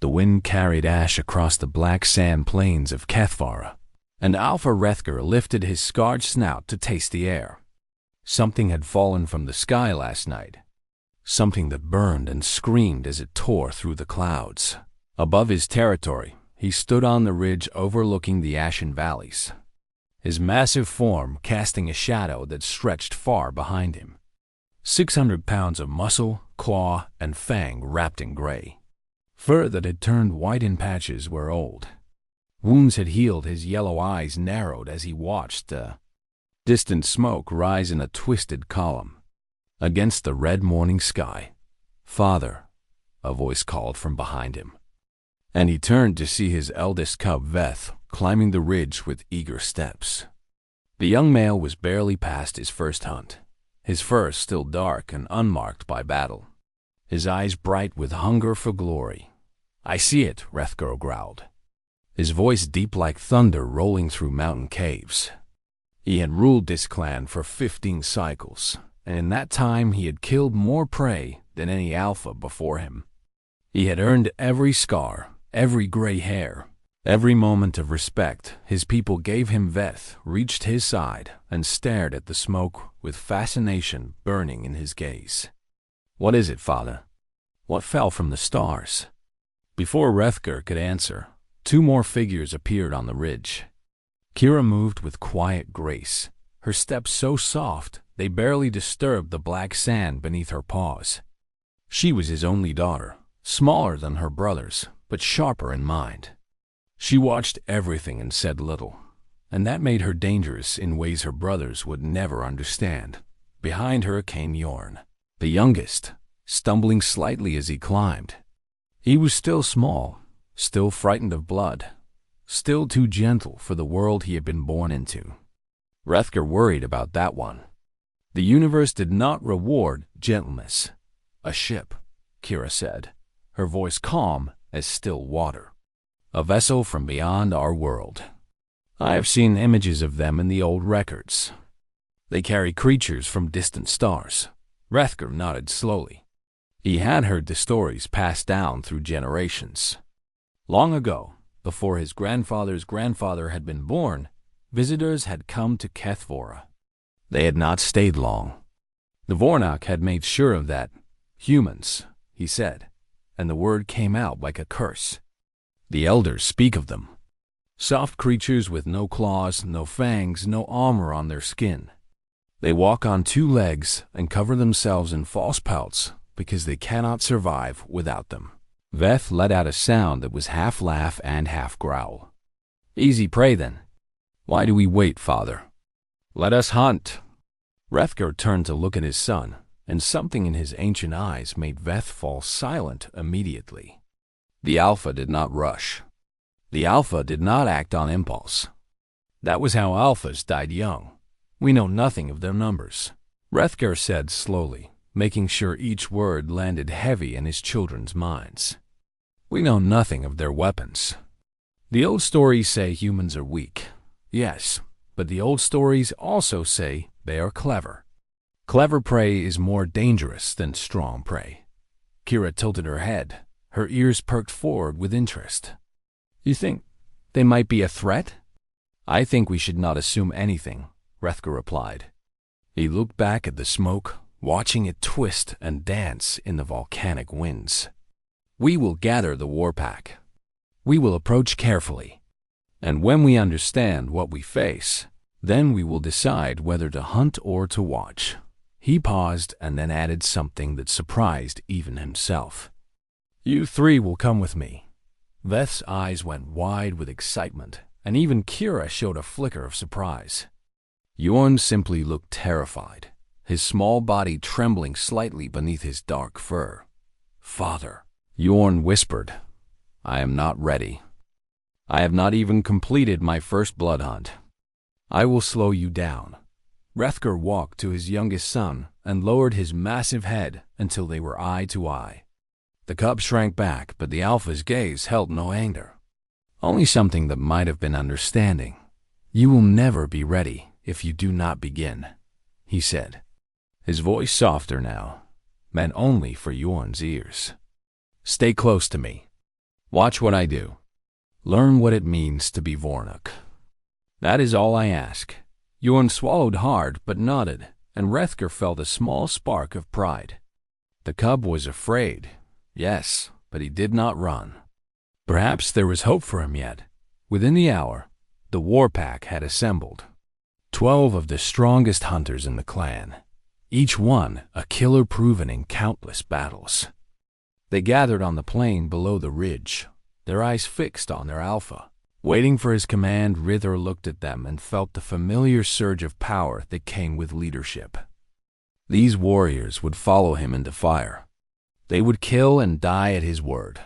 The wind carried ash across the black sand plains of Kethvara, and Alpha Rethker lifted his scarred snout to taste the air. Something had fallen from the sky last night, something that burned and screamed as it tore through the clouds. Above his territory, he stood on the ridge overlooking the ashen valleys, his massive form casting a shadow that stretched far behind him. 600 pounds of muscle, claw, and fang wrapped in gray. Fur that had turned white in patches were old. Wounds had healed, his yellow eyes narrowed as he watched distant smoke rise in a twisted column against the red morning sky. "Father," a voice called from behind him, and he turned to see his eldest cub Veth climbing the ridge with eager steps. The young male was barely past his first hunt, his fur still dark and unmarked by battle, his eyes bright with hunger for glory. "I see it," Rethker growled, his voice deep like thunder rolling through mountain caves. He had ruled this clan for 15 cycles, and in that time he had killed more prey than any alpha before him. He had earned every scar, every gray hair, every moment of respect his people gave him. Veth reached his side and stared at the smoke with fascination burning in his gaze. "What is it, father? What fell from the stars?" Before Rethker could answer, 2 more figures appeared on the ridge. Kira moved with quiet grace, her steps so soft they barely disturbed the black sand beneath her paws. She was his only daughter, smaller than her brothers, but sharper in mind. She watched everything and said little, and that made her dangerous in ways her brothers would never understand. Behind her came Yorn, the youngest, stumbling slightly as he climbed. He was still small, still frightened of blood, still too gentle for the world he had been born into. Rethker worried about that one. The universe did not reward gentleness. "A ship," Kira said, her voice calm as still water. "A vessel from beyond our world. I have seen images of them in the old records. They carry creatures from distant stars." Rethker nodded slowly. He had heard the stories passed down through generations. Long ago, before his grandfather's grandfather had been born, visitors had come to Kethvara. They had not stayed long. The Vornak had made sure of that. "Humans," he said, and the word came out like a curse. "The elders speak of them. Soft creatures with no claws, no fangs, no armor on their skin. They walk on 2 legs and cover themselves in false pelts because they cannot survive without them." Veth let out a sound that was half laugh and half growl. "Easy prey, then. Why do we wait, father? Let us hunt." Rethker turned to look at his son, and something in his ancient eyes made Veth fall silent immediately. The Alpha did not rush. The Alpha did not act on impulse. That was how Alphas died young. We know nothing of their numbers. Rethker said slowly, making sure each word landed heavy in his children's minds. "We know nothing of their weapons. The old stories say humans are weak. Yes, but the old stories also say they are clever. Clever prey is more dangerous than strong prey." Kira tilted her head, her ears perked forward with interest. "You think they might be a threat?" "I think we should not assume anything," Rethker replied. He looked back at the smoke, watching it twist and dance in the volcanic winds. "We will gather the warpack. We will approach carefully. And when we understand what we face, then we will decide whether to hunt or to watch." He paused and then added something that surprised even himself. "You 3 will come with me." Veth's eyes went wide with excitement, and even Kira showed a flicker of surprise. Yorn simply looked terrified, his small body trembling slightly beneath his dark fur. "Father," Yorn whispered, "I am not ready. I have not even completed my first blood hunt. I will slow you down." Rethker walked to his youngest son and lowered his massive head until they were eye to eye. The cub shrank back, but the Alpha's gaze held no anger. Only something that might have been understanding. "You will never be ready if you do not begin," he said, his voice softer now, meant only for Yorn's ears. "Stay close to me. Watch what I do. Learn what it means to be Vornuk. That is all I ask. Jorn swallowed hard but nodded, and Rethger felt a small spark of pride. The cub was afraid, yes, but he did not run. Perhaps there was hope for him yet. Within the hour, the war pack had assembled. 12 of the strongest hunters in the clan, each one a killer proven in countless battles. They gathered on the plain below the ridge, their eyes fixed on their alpha. Waiting for his command, Rither looked at them and felt the familiar surge of power that came with leadership. These warriors would follow him into fire. They would kill and die at his word.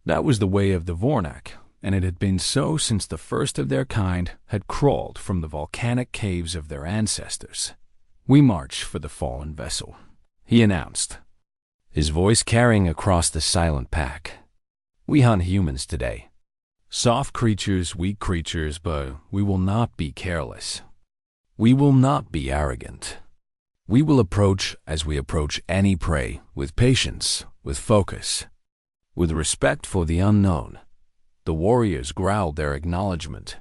That was the way of the Vornak, and it had been so since the first of their kind had crawled from the volcanic caves of their ancestors. "We march for the fallen vessel," he announced, his voice carrying across the silent pack. "We hunt humans today. Soft creatures, weak creatures, but we will not be careless. We will not be arrogant. We will approach as we approach any prey, with patience, with focus, with respect for the unknown." The warriors growled their acknowledgement.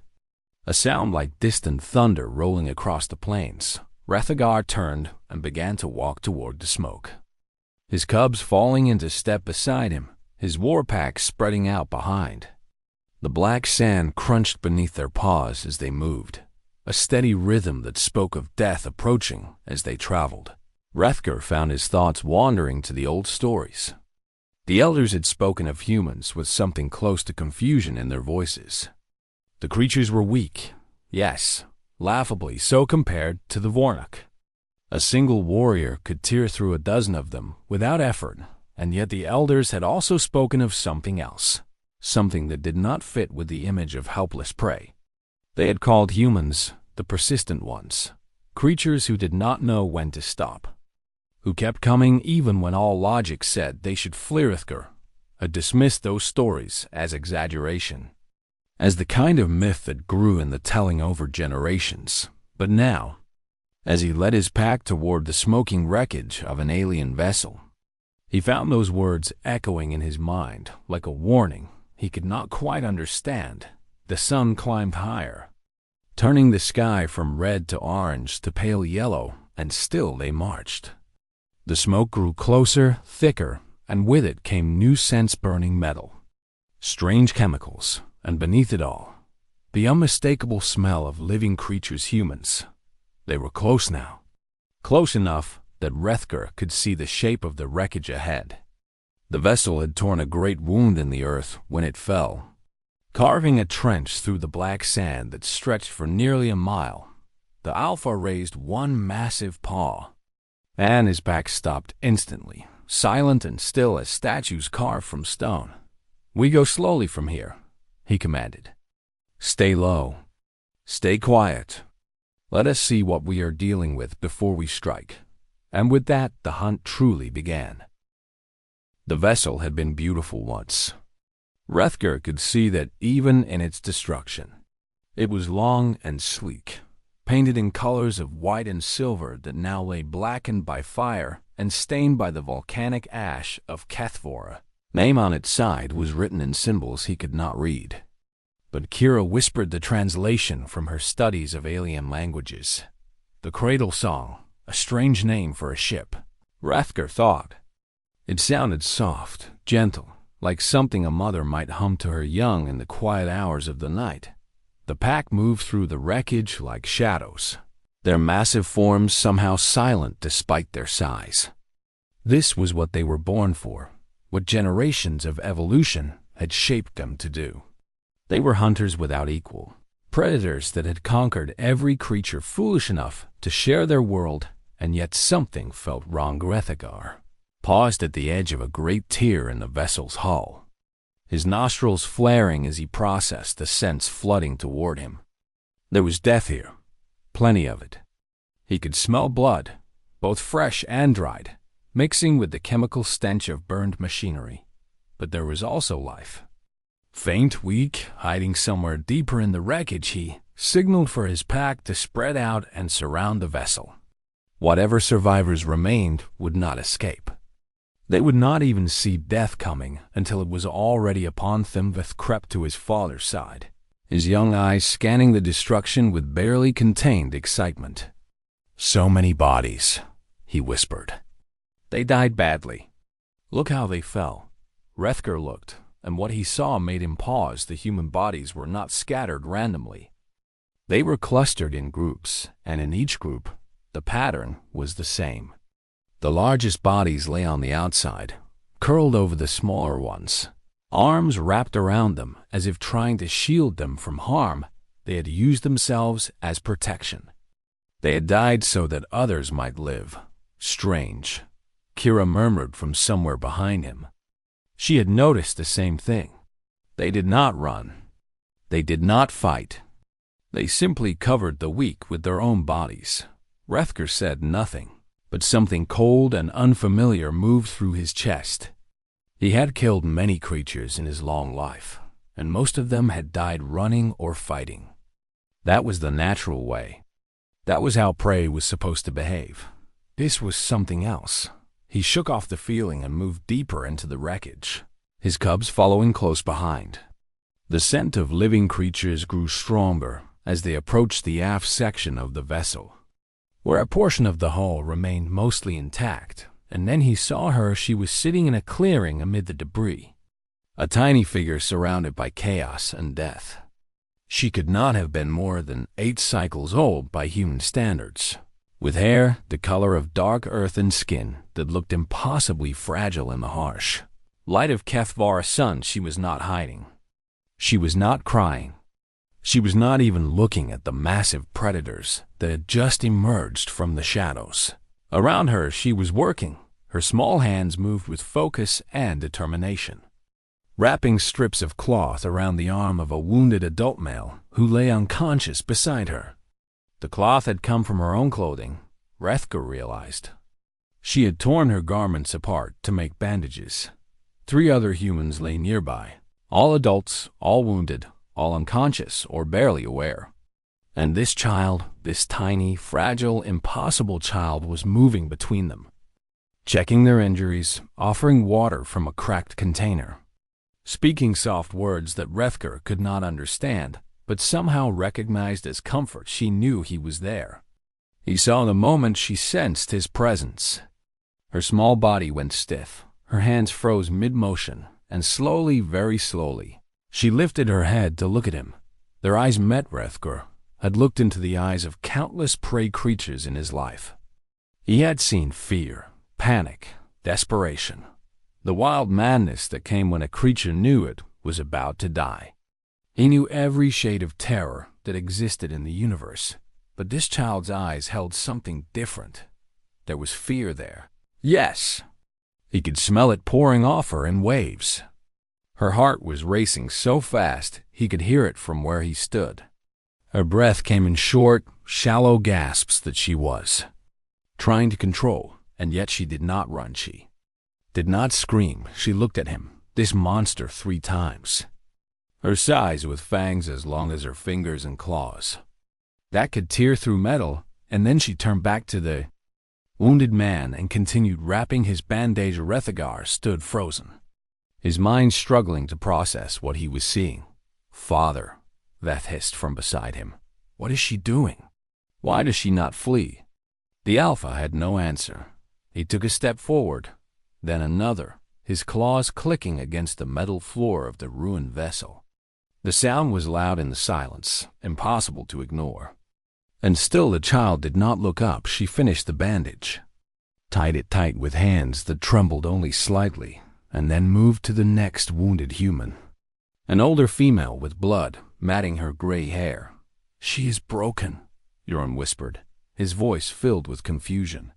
A sound like distant thunder rolling across the plains. Rethagar turned and began to walk toward the smoke, his cubs falling into step beside him, his war pack spreading out behind. The black sand crunched beneath their paws as they moved, a steady rhythm that spoke of death approaching as they traveled. Rethger found his thoughts wandering to the old stories. The elders had spoken of humans with something close to confusion in their voices. The creatures were weak, yes, laughably so compared to the Vornak. A single warrior could tear through a dozen of them without effort, and yet the elders had also spoken of something else, something that did not fit with the image of helpless prey. They had called humans the persistent ones, creatures who did not know when to stop, who kept coming even when all logic said they should flee. Rithger had dismissed those stories as exaggeration, as the kind of myth that grew in the telling over generations. But now, as he led his pack toward the smoking wreckage of an alien vessel, he found those words echoing in his mind like a warning he could not quite understand. The sun climbed higher, turning the sky from red to orange to pale yellow, and still they marched. The smoke grew closer, thicker, and with it came new scents-burning metal, strange chemicals, and beneath it all, the unmistakable smell of living creatures, humans. They were close now, close enough that Rethger could see the shape of the wreckage ahead. The vessel had torn a great wound in the earth when it fell, carving a trench through the black sand that stretched for nearly a mile. The Alpha raised one massive paw, and his back stopped instantly, silent and still as statues carved from stone. "We go slowly from here," he commanded. "Stay low. Stay quiet. Let us see what we are dealing with before we strike." And with that, the hunt truly began. The vessel had been beautiful once. Rethger could see that even in its destruction. It was long and sleek, painted in colors of white and silver that now lay blackened by fire and stained by the volcanic ash of Kethvora. Name on its side was written in symbols he could not read, but Kira whispered the translation from her studies of alien languages. The Cradle Song, a strange name for a ship, Rethger thought. It sounded soft, gentle, like something a mother might hum to her young in the quiet hours of the night. The pack moved through the wreckage like shadows, their massive forms somehow silent despite their size. This was what they were born for, what generations of evolution had shaped them to do. They were hunters without equal, predators that had conquered every creature foolish enough to share their world, and yet something felt wrong. Rethagar paused at the edge of a great tear in the vessel's hull, his nostrils flaring as he processed the scents flooding toward him. There was death here, plenty of it. He could smell blood, both fresh and dried, mixing with the chemical stench of burned machinery. But there was also life. Faint, weak, hiding somewhere deeper in the wreckage, he signaled for his pack to spread out and surround the vessel. Whatever survivors remained would not escape. They would not even see death coming until it was already upon them. Veth crept to his father's side, his young eyes scanning the destruction with barely contained excitement. "So many bodies," he whispered. "They died badly. Look how they fell." Rethker looked, and what he saw made him pause. The human bodies were not scattered randomly. They were clustered in groups, and in each group, the pattern was the same. The largest bodies lay on the outside, curled over the smaller ones, arms wrapped around them as if trying to shield them from harm. They had used themselves as protection. They had died so that others might live. Strange, Kira murmured from somewhere behind him. She had noticed the same thing. They did not run. They did not fight. They simply covered the weak with their own bodies. Rethker said nothing, but something cold and unfamiliar moved through his chest. He had killed many creatures in his long life, and most of them had died running or fighting. That was the natural way. That was how prey was supposed to behave. This was something else. He shook off the feeling and moved deeper into the wreckage, his cubs following close behind. The scent of living creatures grew stronger as they approached the aft section of the vessel, where a portion of the hull remained mostly intact, and then he saw her. She was sitting in a clearing amid the debris, a tiny figure surrounded by chaos and death. She could not have been more than 8 cycles old by human standards, with hair the color of dark earth and skin that looked impossibly fragile in the harsh light of Kethvar's sun. She was not hiding. She was not crying. She was not even looking at the massive predators that had just emerged from the shadows. Around her, she was working. Her small hands moved with focus and determination, wrapping strips of cloth around the arm of a wounded adult male who lay unconscious beside her. The cloth had come from her own clothing, Rethker realized. She had torn her garments apart to make bandages. 3 other humans lay nearby, all adults, all wounded, all unconscious or barely aware. And this child, this tiny, fragile, impossible child, was moving between them, checking their injuries, offering water from a cracked container, speaking soft words that Rethker could not understand, but somehow recognized as comfort. She knew he was there. He saw the moment she sensed his presence. Her small body went stiff, her hands froze mid-motion, and slowly, very slowly, she lifted her head to look at him. Their eyes met. Rethker had looked into the eyes of countless prey creatures in his life. He had seen fear, panic, desperation, the wild madness that came when a creature knew it was about to die. He knew every shade of terror that existed in the universe, but this child's eyes held something different. There was fear there. Yes, he could smell it pouring off her in waves. Her heart was racing so fast he could hear it from where he stood. Her breath came in short, shallow gasps that she was trying to control, and yet she did not run. She did not scream. She looked at him, this monster, 3 times. Her size with fangs as long as her fingers and claws that could tear through metal, and then she turned back to the wounded man and continued wrapping his bandage. Rethagar stood frozen, his mind struggling to process what he was seeing. "Father," Veth hissed from beside him. "What is she doing? Why does she not flee?" The Alpha had no answer. He took a step forward, then another, his claws clicking against the metal floor of the ruined vessel. The sound was loud in the silence, impossible to ignore. And still the child did not look up. She finished the bandage, tied it tight with hands that trembled only slightly, and then moved to the next wounded human, an older female with blood matting her gray hair. "She is broken," Jorn whispered, his voice filled with confusion.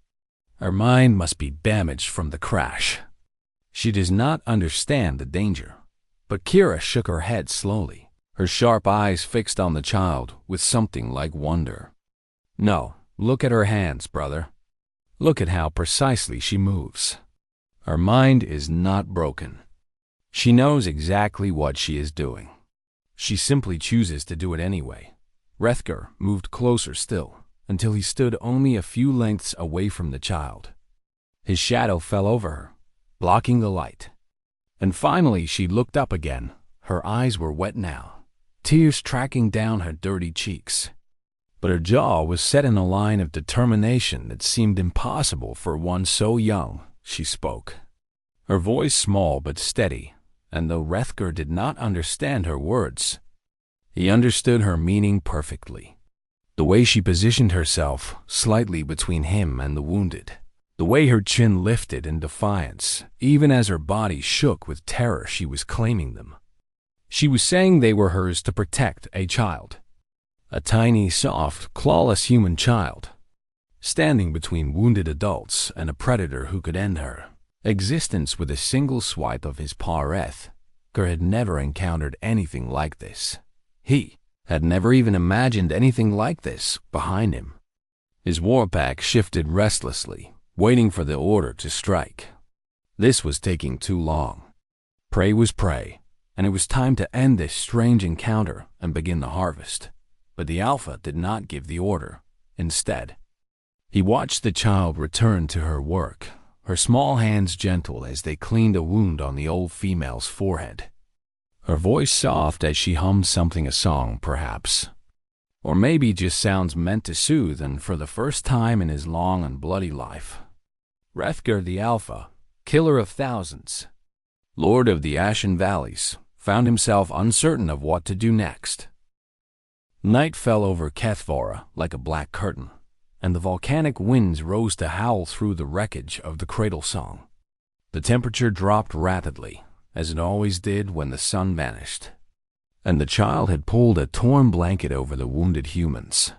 "Her mind must be damaged from the crash. She does not understand the danger." But Kira shook her head slowly, her sharp eyes fixed on the child with something like wonder. "No, look at her hands, brother. Look at how precisely she moves. Her mind is not broken. She knows exactly what she is doing. She simply chooses to do it anyway." Rethker moved closer still, until he stood only a few lengths away from the child. His shadow fell over her, blocking the light. And finally she looked up again. Her eyes were wet now, tears tracking down her dirty cheeks. But her jaw was set in a line of determination that seemed impossible for one so young. She spoke, her voice small but steady, and though Rethger did not understand her words, he understood her meaning perfectly. The way she positioned herself slightly between him and the wounded, the way her chin lifted in defiance, even as her body shook with terror, she was claiming them. She was saying they were hers to protect a child. A tiny, soft, clawless human child, standing between wounded adults and a predator who could end her existence with a single swipe of his paw. Rethger had never encountered anything like this. He had never even imagined anything like this behind him. His warpack shifted restlessly, waiting for the order to strike. This was taking too long. Prey was prey, and it was time to end this strange encounter and begin the harvest. But the Alpha did not give the order. Instead, he watched the child return to her work, her small hands gentle as they cleaned a wound on the old female's forehead. Her voice soft as she hummed something, a song perhaps. Or maybe just sounds meant to soothe, and for the first time in his long and bloody life, Rethger the Alpha, killer of thousands, lord of the Ashen Valleys, found himself uncertain of what to do next. Night fell over Kethvara like a black curtain, and the volcanic winds rose to howl through the wreckage of the cradle song. The temperature dropped rapidly, as it always did when the sun vanished, and the child had pulled a torn blanket over the wounded humans,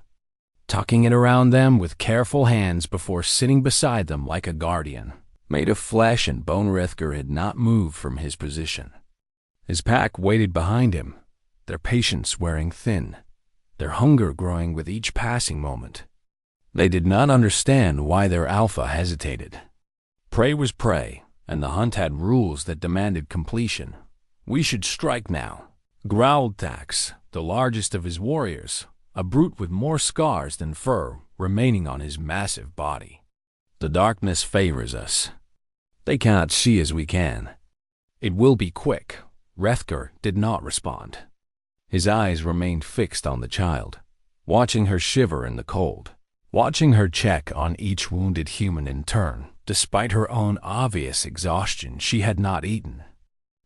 tucking it around them with careful hands before sitting beside them like a guardian, made of flesh and bone. Rethger had not moved from his position. His pack waited behind him, their patience wearing thin, their hunger growing with each passing moment. They did not understand why their Alpha hesitated. Prey was prey, and the hunt had rules that demanded completion. "We should strike now," growled Tax, the largest of his warriors, a brute with more scars than fur remaining on his massive body. "The darkness favors us. They cannot see as we can. It will be quick." Rethger did not respond. His eyes remained fixed on the child, watching her shiver in the cold, watching her check on each wounded human in turn. Despite her own obvious exhaustion, she had not eaten.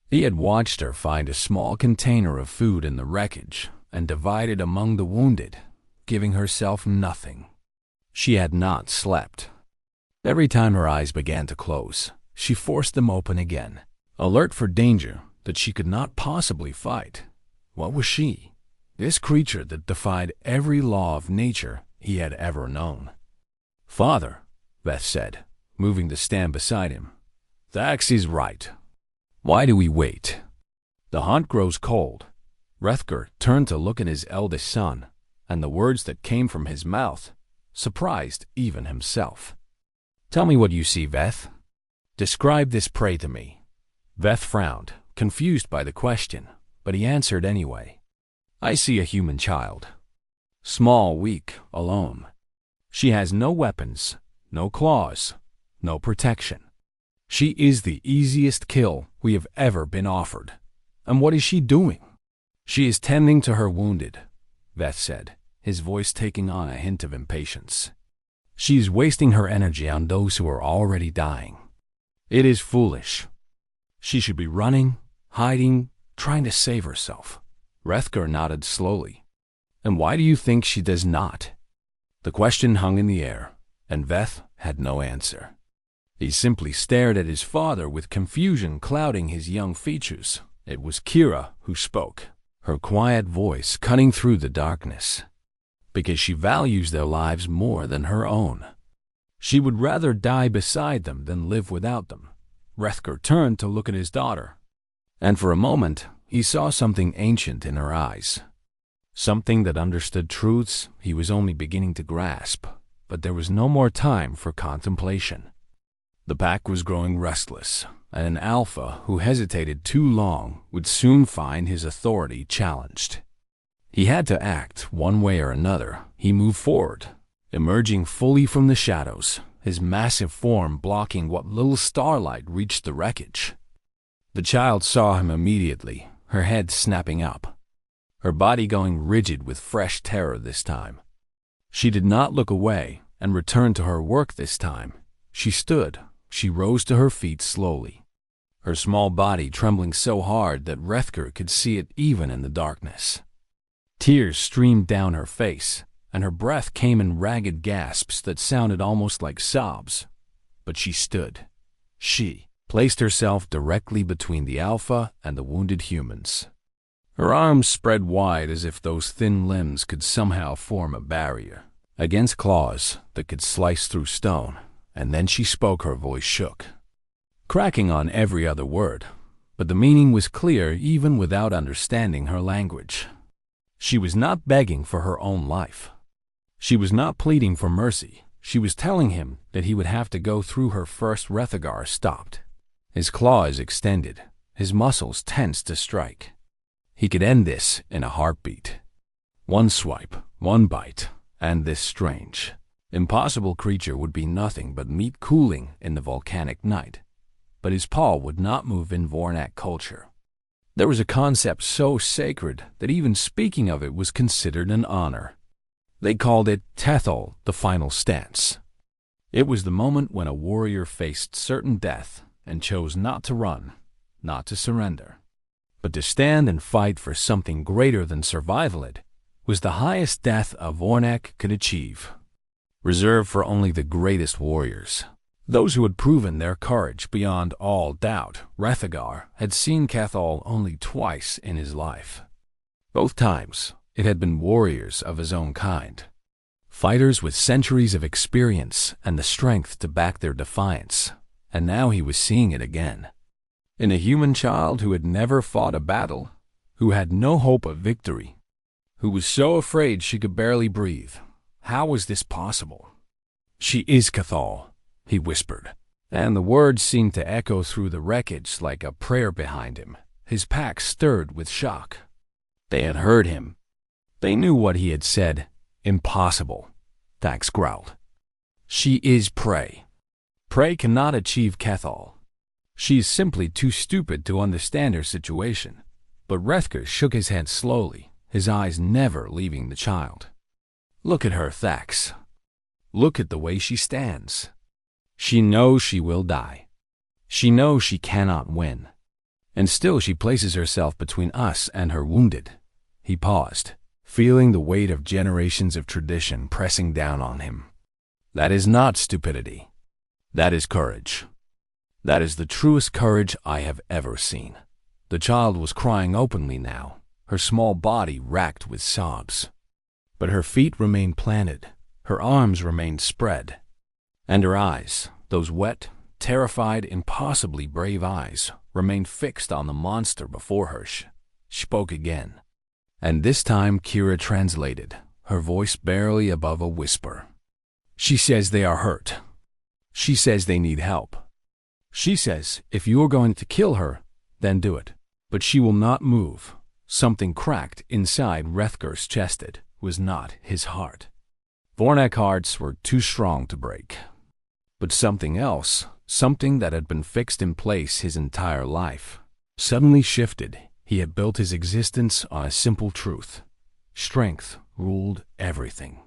He had watched her find a small container of food in the wreckage and divide it among the wounded, giving herself nothing. She had not slept. Every time her eyes began to close, she forced them open again, alert for danger that she could not possibly fight. What was she, this creature that defied every law of nature he had ever known? "Father," Beth said, moving to stand beside him. "Thax is right. Why do we wait? The hunt grows cold." Rethger turned to look at his eldest son, and the words that came from his mouth surprised even himself. "Tell me what you see, Veth. Describe this prey to me." Veth frowned, confused by the question, but he answered anyway. "I see a human child. Small, weak, alone. She has no weapons, no claws, no protection. She is the easiest kill we have ever been offered. And what is she doing?" "She is tending to her wounded," Veth said, his voice taking on a hint of impatience. "She is wasting her energy on those who are already dying. It is foolish. She should be running, hiding, trying to save herself." Rethger nodded slowly. "And why do you think she does not?" The question hung in the air, and Veth had no answer. He simply stared at his father with confusion clouding his young features. It was Kira who spoke, her quiet voice cutting through the darkness. "Because she values their lives more than her own. She would rather die beside them than live without them." Rethger turned to look at his daughter, and for a moment he saw something ancient in her eyes, something that understood truths he was only beginning to grasp. But there was no more time for contemplation. The pack was growing restless, and an Alpha who hesitated too long would soon find his authority challenged. He had to act one way or another. He moved forward, emerging fully from the shadows, his massive form blocking what little starlight reached the wreckage. The child saw him immediately, her head snapping up, her body going rigid with fresh terror this time. She did not look away and return to her work this time. She stood. She rose to her feet slowly, her small body trembling so hard that Rethker could see it even in the darkness. Tears streamed down her face, and her breath came in ragged gasps that sounded almost like sobs. But she stood. She placed herself directly between the Alpha and the wounded humans. Her arms spread wide as if those thin limbs could somehow form a barrier against claws that could slice through stone. And then she spoke. Her voice shook, cracking on every other word, but the meaning was clear even without understanding her language. She was not begging for her own life. She was not pleading for mercy. She was telling him that he would have to go through her first. Rethagar stopped. His claws extended, his muscles tensed to strike. He could end this in a heartbeat. One swipe, one bite, and this strange, impossible creature would be nothing but meat cooling in the volcanic night. But his paw would not move in Vornak culture. There was a concept so sacred that even speaking of it was considered an honor. They called it Tethol, the final stance. It was the moment when a warrior faced certain death and chose not to run, not to surrender, but to stand and fight for something greater than survival. It was the highest death a Vornak could achieve, reserved for only the greatest warriors, those who had proven their courage beyond all doubt. Rethagar had seen Cathal only twice in his life. Both times, it had been warriors of his own kind, fighters with centuries of experience and the strength to back their defiance. And now he was seeing it again, in a human child who had never fought a battle, who had no hope of victory, who was so afraid she could barely breathe. How was this possible? "She is Cathal," he whispered, and the words seemed to echo through the wreckage like a prayer behind him. His pack stirred with shock. They had heard him. They knew what he had said. "Impossible," Thax growled. "She is prey. Prey cannot achieve Cathal. She is simply too stupid to understand her situation." But Rethker shook his head slowly, his eyes never leaving the child. "Look at her, Thax. Look at the way she stands. She knows she will die. She knows she cannot win. And still she places herself between us and her wounded." He paused, feeling the weight of generations of tradition pressing down on him. "That is not stupidity. That is courage. That is the truest courage I have ever seen." The child was crying openly now, her small body racked with sobs. But her feet remained planted, her arms remained spread, and her eyes, those wet, terrified, impossibly brave eyes, remained fixed on the monster before her. She spoke again, and this time Kira translated, her voice barely above a whisper. "She says they are hurt. She says they need help. She says if you are going to kill her, then do it. But she will not move." Something cracked inside Rethker's chest. It was not his heart. Vornak hearts were too strong to break. But something else, something that had been fixed in place his entire life, suddenly shifted. He had built his existence on a simple truth. Strength ruled everything.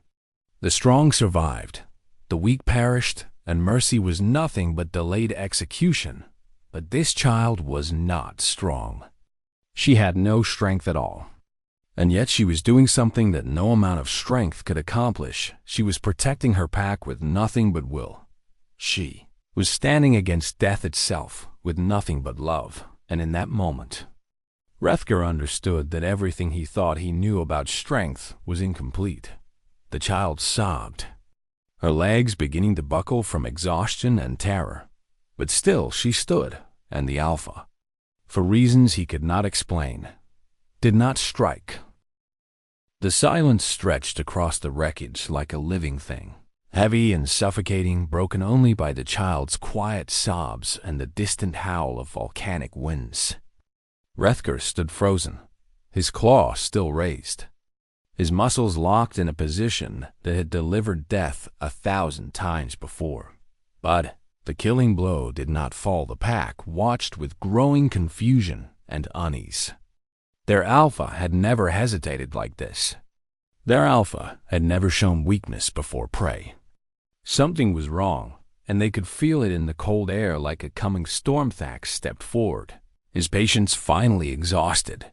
The strong survived, the weak perished, and mercy was nothing but delayed execution. But this child was not strong. She had no strength at all. And yet she was doing something that no amount of strength could accomplish. She was protecting her pack with nothing but will. She was standing against death itself with nothing but love. And in that moment, Rethker understood that everything he thought he knew about strength was incomplete. The child sobbed, her legs beginning to buckle from exhaustion and terror. But still she stood, and the Alpha, for reasons he could not explain, did not strike. The silence stretched across the wreckage like a living thing, heavy and suffocating, broken only by the child's quiet sobs and the distant howl of volcanic winds. Rethker stood frozen, his claw still raised, his muscles locked in a position that had delivered death 1,000 times before. But the killing blow did not fall. The pack watched with growing confusion and unease. Their alpha had never hesitated like this. Their alpha had never shown weakness before prey. Something was wrong, and they could feel it in the cold air like a coming storm. Thax stepped forward, his patience finally exhausted.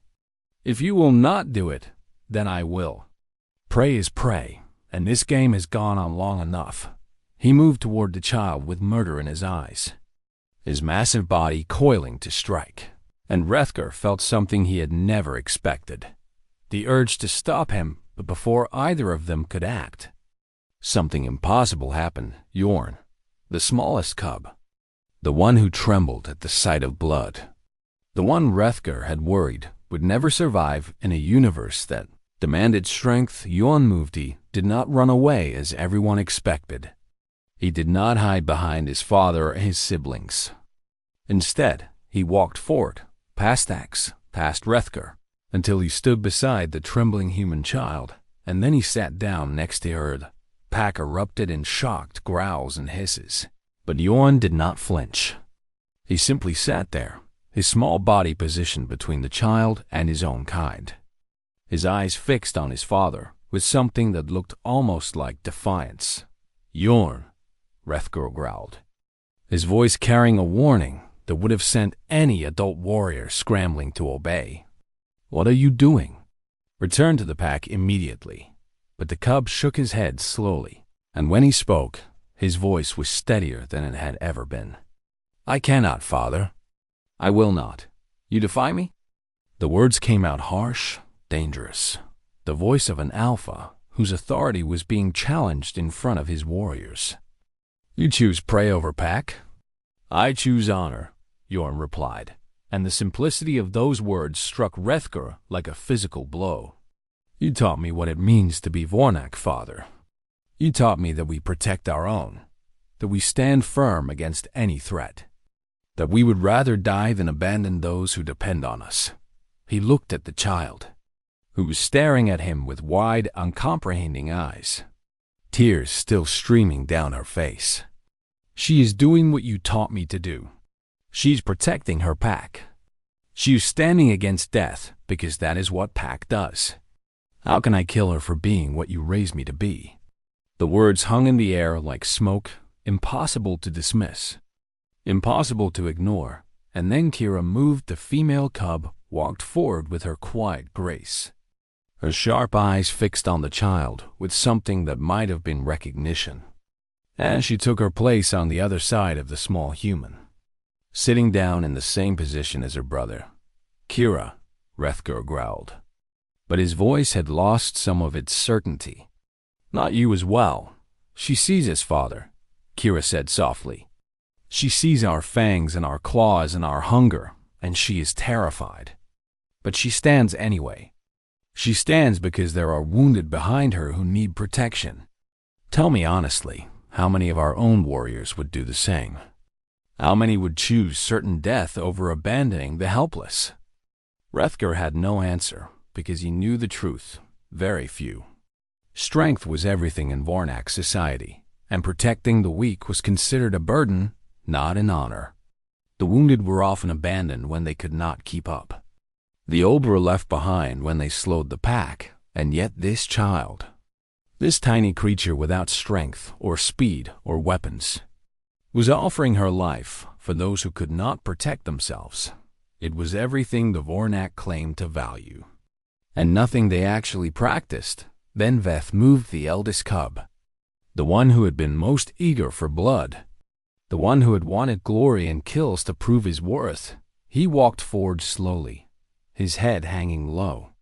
"If you will not do it, then I will. Prey is prey, and this game has gone on long enough." He moved toward the child with murder in his eyes, his massive body coiling to strike, and Rethker felt something he had never expected. The urge to stop him, but before either of them could act, something impossible happened. Yorn, the smallest cub, the one who trembled at the sight of blood, the one Rethker had worried would never survive in a universe that demanded strength. Yorn Movdi did not run away as everyone expected. He did not hide behind his father or his siblings. Instead, he walked forward, past Thax, past Rethker, until he stood beside the trembling human child, and then he sat down next to her. The pack erupted in shocked growls and hisses, but Yorn did not flinch. He simply sat there, his small body positioned between the child and his own kind, his eyes fixed on his father with something that looked almost like defiance. "Yorn," Rethker growled, his voice carrying a warning that would have sent any adult warrior scrambling to obey. "What are you doing?" "Return to the pack immediately." But the cub shook his head slowly, and when he spoke, his voice was steadier than it had ever been. "I cannot, father. I will not. You defy me?" The words came out harsh, dangerous, the voice of an alpha whose authority was being challenged in front of his warriors. "You choose prey over pack?" "I choose honor," Yorn replied, and the simplicity of those words struck Rethker like a physical blow. "You taught me what it means to be Vornak, father. You taught me that we protect our own, that we stand firm against any threat, that we would rather die than abandon those who depend on us." He looked at the child, who was staring at him with wide, uncomprehending eyes, tears still streaming down her face. "She is doing what you taught me to do. She's protecting her pack. She is standing against death because that is what pack does. How can I kill her for being what you raised me to be?" The words hung in the air like smoke, impossible to dismiss, impossible to ignore, and then Kira moved. The female cub walked forward with her quiet grace, her sharp eyes fixed on the child with something that might have been recognition. And she took her place on the other side of the small human, sitting down in the same position as her brother. "Kira," Rethker growled, but his voice had lost some of its certainty. "Not you as well." "She sees us, father," Kira said softly. "She sees our fangs and our claws and our hunger, and she is terrified. But she stands anyway. She stands because there are wounded behind her who need protection. Tell me honestly, how many of our own warriors would do the same? How many would choose certain death over abandoning the helpless?" Rethker had no answer because he knew the truth. Very few. Strength was everything in Vornak society, and protecting the weak was considered a burden, not an honor. The wounded were often abandoned when they could not keep up. The old were left behind when they slowed the pack, and yet this child, this tiny creature without strength or speed or weapons, was offering her life for those who could not protect themselves. It was everything the Vornak claimed to value, and nothing they actually practiced. Then Veth moved the eldest cub, the one who had been most eager for blood, the one who had wanted glory and kills to prove his worth. He walked forward slowly, his head hanging low,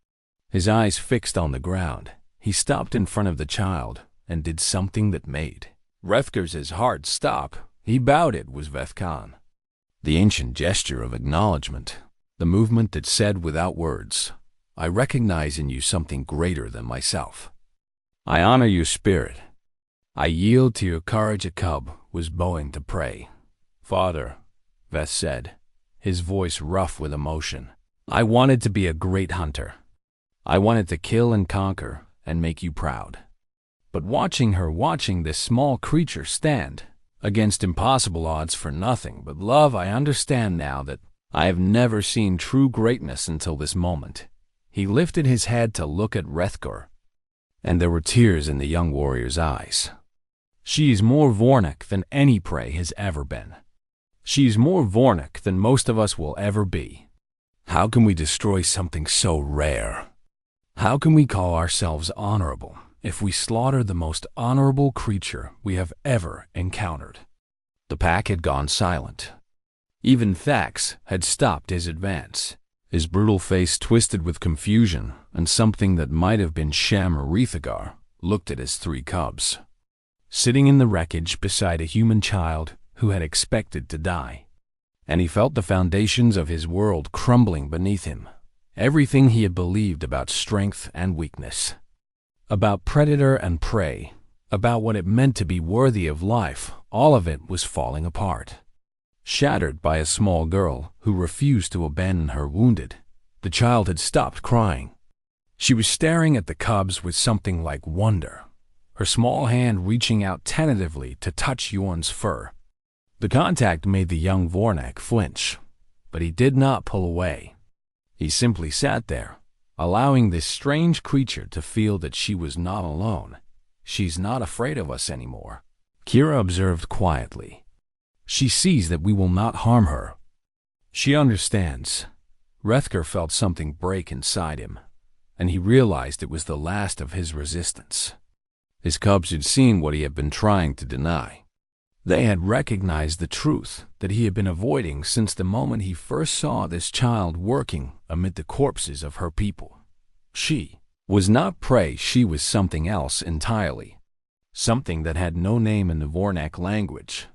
his eyes fixed on the ground. He stopped in front of the child and did something that made Rethker's heart stop. He bowed. It was Veth Khan. The ancient gesture of acknowledgement, the movement that said without words, "I recognize in you something greater than myself. I honor your spirit. I yield to your courage." A cub was bowing to pray. "Father," Veth said, his voice rough with emotion, "I wanted to be a great hunter. I wanted to kill and conquer and make you proud. But watching this small creature stand, Against impossible odds for nothing but love, I understand now that I have never seen true greatness until this moment. He lifted his head to look at Rethgar, and there were tears in the young warrior's eyes. She is more Vornak than any prey has ever been. She is more Vornak than most of us will ever be. How can we destroy something so rare? How can we call ourselves honorable if we slaughter the most honorable creature we have ever encountered? The pack had gone silent. Even Thax had stopped his advance, his brutal face twisted with confusion, and something that might have been Shem or Rethagar looked at his 3 cubs, sitting in the wreckage beside a human child who had expected to die. And he felt the foundations of his world crumbling beneath him. Everything he had believed about strength and weakness, about predator and prey, about what it meant to be worthy of life, all of it was falling apart. Shattered by a small girl who refused to abandon her wounded, the child had stopped crying. She was staring at the cubs with something like wonder, her small hand reaching out tentatively to touch Yorn's fur. The contact made the young Vornak flinch, but he did not pull away. He simply sat there, allowing this strange creature to feel that she was not alone. She's not afraid of us anymore, Kira observed quietly. She sees that we will not harm her. She understands. Rethgar felt something break inside him, and he realized it was the last of his resistance. His cubs had seen what he had been trying to deny. They had recognized the truth that he had been avoiding since the moment he first saw this child working amid the corpses of her people. She was not prey, she was something else entirely. Something that had no name in the Vornak language.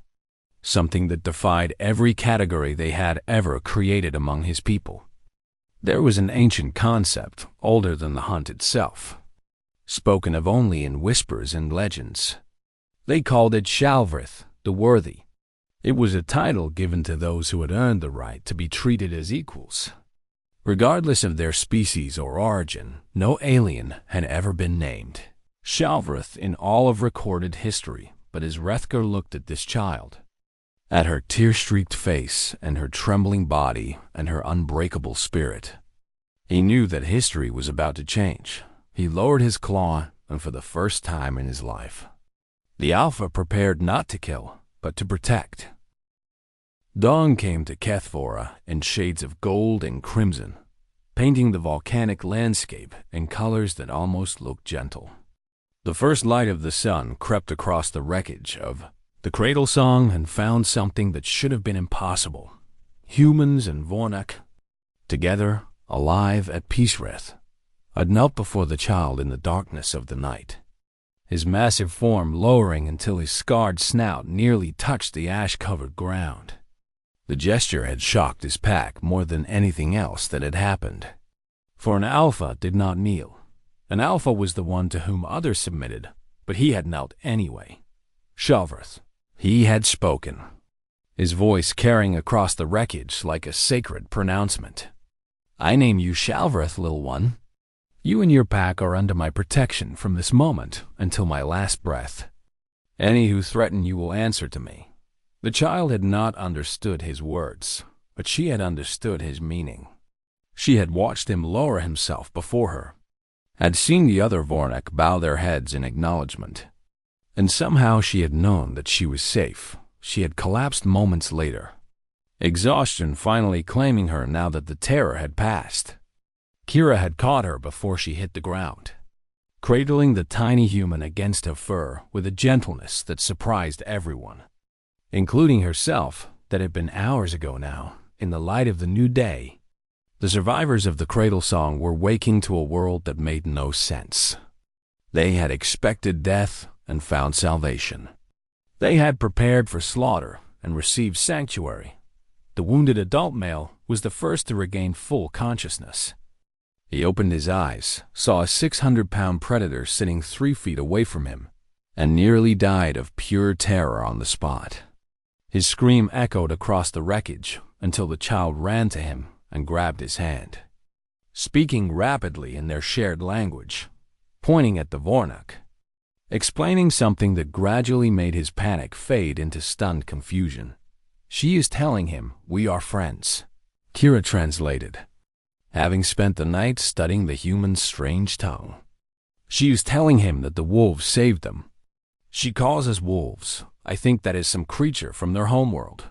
Something that defied every category they had ever created among his people. There was an ancient concept, older than the hunt itself, spoken of only in whispers and legends. They called it Shalvrith, the Worthy. It was a title given to those who had earned the right to be treated as equals. Regardless of their species or origin, no alien had ever been named Shalvrith in all of recorded history, but as Rethgar looked at this child, at her tear-streaked face and her trembling body and her unbreakable spirit, he knew that history was about to change. He lowered his claw, and for the first time in his life, the Alpha prepared not to kill, but to protect. Dawn came to Kethvora in shades of gold and crimson, painting the volcanic landscape in colors that almost looked gentle. The first light of the sun crept across the wreckage of the Cradle Song and found something that should have been impossible. Humans and Vornak, together, alive at Peacereth, had knelt before the child in the darkness of the night, his massive form lowering until his scarred snout nearly touched the ash-covered ground. The gesture had shocked his pack more than anything else that had happened. For an Alpha did not kneel. An Alpha was the one to whom others submitted, but he had knelt anyway. Shalvrith. He had spoken, his voice carrying across the wreckage like a sacred pronouncement. I name you Shalvrith, little one. You and your pack are under my protection from this moment until my last breath. Any who threaten you will answer to me. The child had not understood his words, but she had understood his meaning. She had watched him lower himself before her, had seen the other Vornak bow their heads in acknowledgement, and somehow she had known that she was safe. She had collapsed moments later, exhaustion finally claiming her now that the terror had passed. Kira had caught her before she hit the ground, cradling the tiny human against her fur with a gentleness that surprised everyone, including herself. That had been hours ago now, in the light of the new day. The survivors of the Cradle Song were waking to a world that made no sense. They had expected death and found salvation. They had prepared for slaughter and received sanctuary. The wounded adult male was the first to regain full consciousness. He opened his eyes, saw a 600-pound predator sitting 3 feet away from him, and nearly died of pure terror on the spot. His scream echoed across the wreckage until the child ran to him and grabbed his hand, speaking rapidly in their shared language, pointing at the Vornak. explaining something that gradually made his panic fade into stunned confusion. "She is telling him we are friends," Kira translated, having spent the night studying the human's strange tongue. "She is telling him that the wolves saved them. She calls us wolves. I think that is some creature from their homeworld."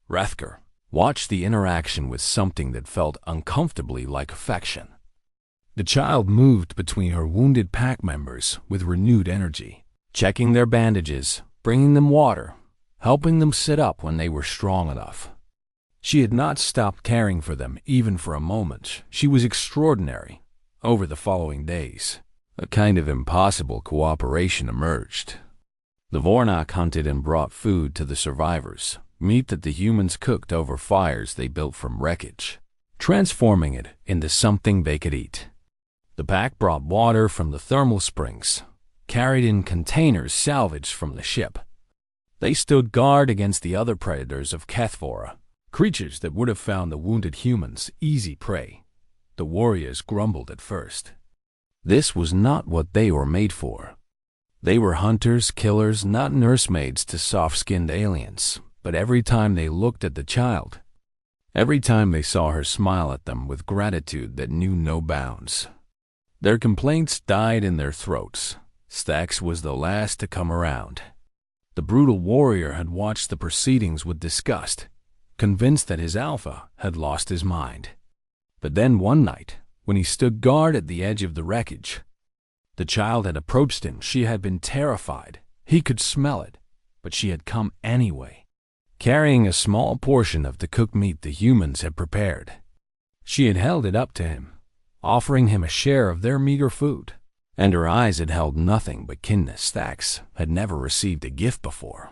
Rethker watched the interaction with something that felt uncomfortably like affection. The child moved between her wounded pack members with renewed energy, checking their bandages, bringing them water, helping them sit up when they were strong enough. She had not stopped caring for them even for a moment. She was extraordinary. Over the following days, a kind of impossible cooperation emerged. The Vornak hunted and brought food to the survivors, meat that the humans cooked over fires they built from wreckage, transforming it into something they could eat. The pack brought water from the thermal springs, carried in containers salvaged from the ship. They stood guard against the other predators of Kethvora, creatures that would have found the wounded humans easy prey. The warriors grumbled at first. This was not what they were made for. They were hunters, killers, not nursemaids to soft-skinned aliens. But every time they looked at the child, every time they saw her smile at them with gratitude that knew no bounds, their complaints died in their throats. Stax was the last to come around. The brutal warrior had watched the proceedings with disgust, convinced that his alpha had lost his mind. But then one night, when he stood guard at the edge of the wreckage, the child had approached him. She had been terrified. He could smell it, but she had come anyway, carrying a small portion of the cooked meat the humans had prepared. She had held it up to him, offering him a share of their meager food, and her eyes had held nothing but kindness. Stax had never received a gift before.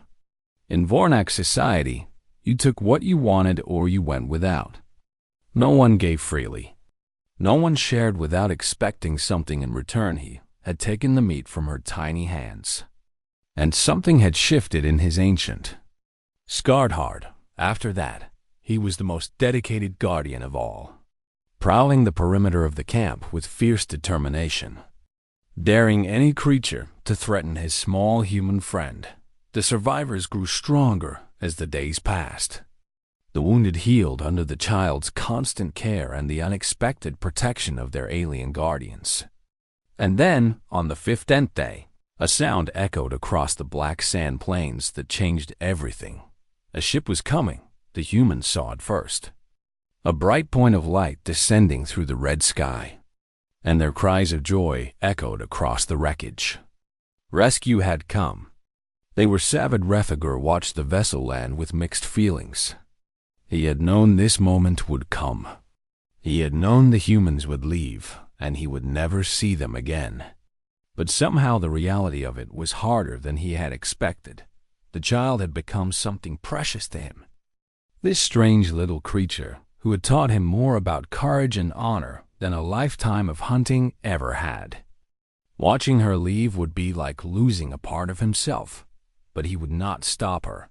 In Vornak society, you took what you wanted or you went without. No one gave freely. No one shared without expecting something in return. He had taken the meat from her tiny hands. And something had shifted in his ancient Skardhard. After that, he was the most dedicated guardian of all, prowling the perimeter of the camp with fierce determination, daring any creature to threaten his small human friend. The survivors grew stronger as the days passed. The wounded healed under the child's constant care and the unexpected protection of their alien guardians. And then, on the 15th day, a sound echoed across the black sand plains that changed everything. A ship was coming. The humans saw it first. A bright point of light descending through the red sky, and their cries of joy echoed across the wreckage. Rescue had come. They were savage. Rethagur watched the vessel land with mixed feelings. He had known this moment would come. He had known the humans would leave, and he would never see them again. But somehow the reality of it was harder than he had expected. The child had become something precious to him. This strange little creature, who had taught him more about courage and honor than a lifetime of hunting ever had. Watching her leave would be like losing a part of himself, but he would not stop her.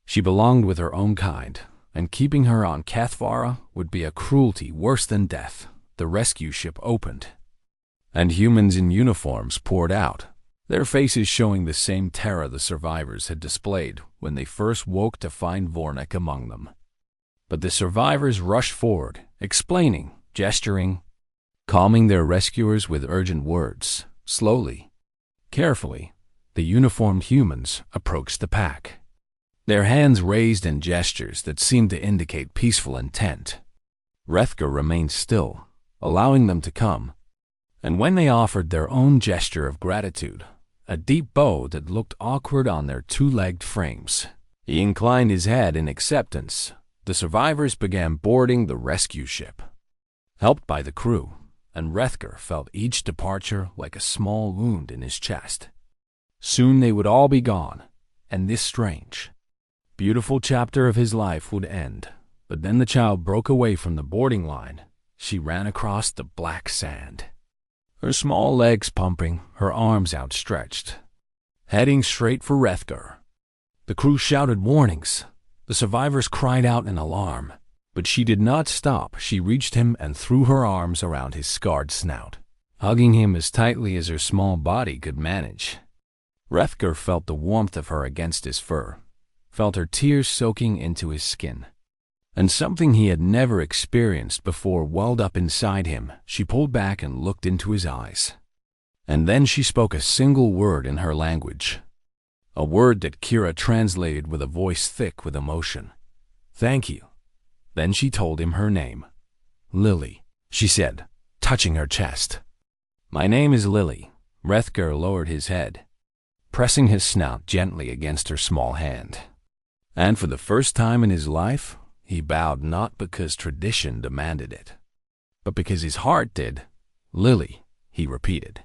She belonged with her own kind, and keeping her on Kethvora would be a cruelty worse than death. The rescue ship opened, and humans in uniforms poured out, their faces showing the same terror the survivors had displayed when they first woke to find Vornak among them. But the survivors rushed forward, explaining, gesturing, calming their rescuers with urgent words. Slowly, carefully, the uniformed humans approached the pack, their hands raised in gestures that seemed to indicate peaceful intent. Rethgar remained still, allowing them to come, and when they offered their own gesture of gratitude, a deep bow that looked awkward on their two-legged frames, he inclined his head in acceptance. The survivors began boarding the rescue ship, helped by the crew, and Rethgar felt each departure like a small wound in his chest. Soon they would all be gone, and this strange, beautiful chapter of his life would end. But then the child broke away from the boarding line. She ran across the black sand, her small legs pumping, her arms outstretched, heading straight for Rethgar. The crew shouted warnings. The survivors cried out in alarm, but she did not stop. She reached him and threw her arms around his scarred snout, hugging him as tightly as her small body could manage. Rethgar felt the warmth of her against his fur, felt her tears soaking into his skin. And something he had never experienced before welled up inside him. She pulled back and looked into his eyes. And then she spoke a single word in her language. A word that Kira translated with a voice thick with emotion. "Thank you." Then she told him her name. "Lily," she said, touching her chest. "My name is Lily." Rethgar lowered his head, pressing his snout gently against her small hand. And for the first time in his life, he bowed not because tradition demanded it, but because his heart did. "Lily," he repeated.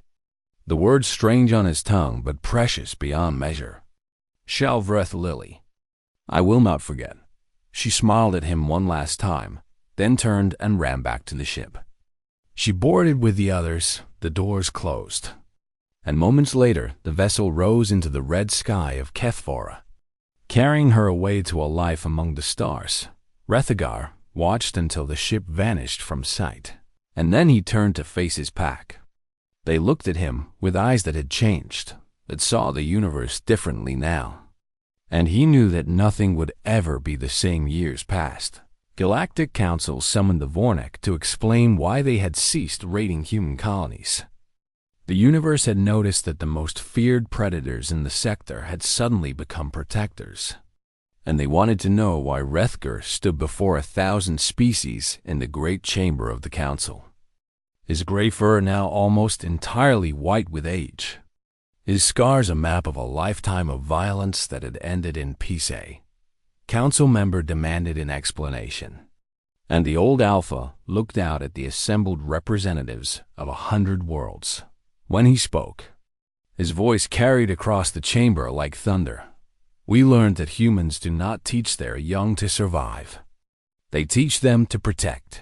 The word strange on his tongue, but precious beyond measure. "Shalvreth Lily. I will not forget." She smiled at him one last time, then turned and ran back to the ship. She boarded with the others, the doors closed. And moments later, the vessel rose into the red sky of Kethvara, carrying her away to a life among the stars. Rethgar watched until the ship vanished from sight, and then he turned to face his pack. They looked at him with eyes that had changed, that saw the universe differently now. And he knew that nothing would ever be the same years past. Galactic Council summoned the Vornek to explain why they had ceased raiding human colonies. The universe had noticed that the most feared predators in the sector had suddenly become protectors, and they wanted to know why Rethgar stood before 1,000 species in the great chamber of the council. His gray fur now almost entirely white with age, his scars a map of a lifetime of violence that had ended in peace. A council member demanded an explanation, and the old Alpha looked out at the assembled representatives of 100 worlds. When he spoke, his voice carried across the chamber like thunder. "We learned that humans do not teach their young to survive. They teach them to protect.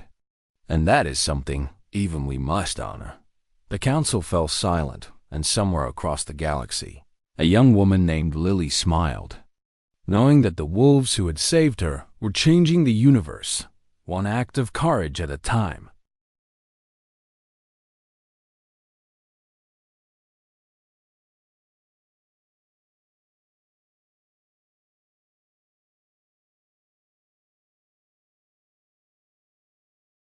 And that is something even we must honor." The council fell silent, and somewhere across the galaxy, a young woman named Lily smiled, knowing that the wolves who had saved her were changing the universe, one act of courage at a time.